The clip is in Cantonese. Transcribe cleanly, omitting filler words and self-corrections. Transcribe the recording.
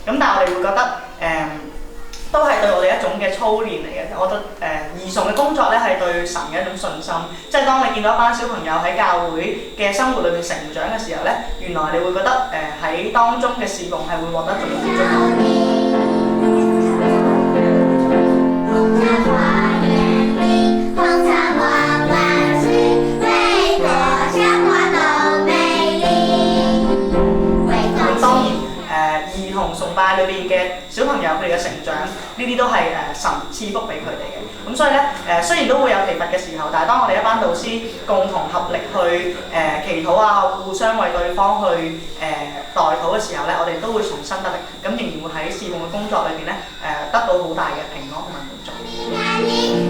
咁但係我哋會覺得都係對我哋一種嘅操練嚟嘅。我覺得兒童嘅工作咧係對神嘅一種信心，即係當你見到一班小朋友喺教會嘅生活裏面成長嘅時候咧，原來你會覺得喺當中嘅侍奉係會獲得種種祝福。崇拜裏邊嘅小朋友佢哋嘅成長，呢啲都係神賜福俾佢哋嘅。咁所以咧雖然都會有疲乏嘅時候，但係當我哋一班導師共同合力去祈禱啊，互相為對方去代禱嘅時候咧，我哋都會重新得力，咁仍然會喺侍奉嘅工作裏邊咧得到好大嘅平安同埋滿足。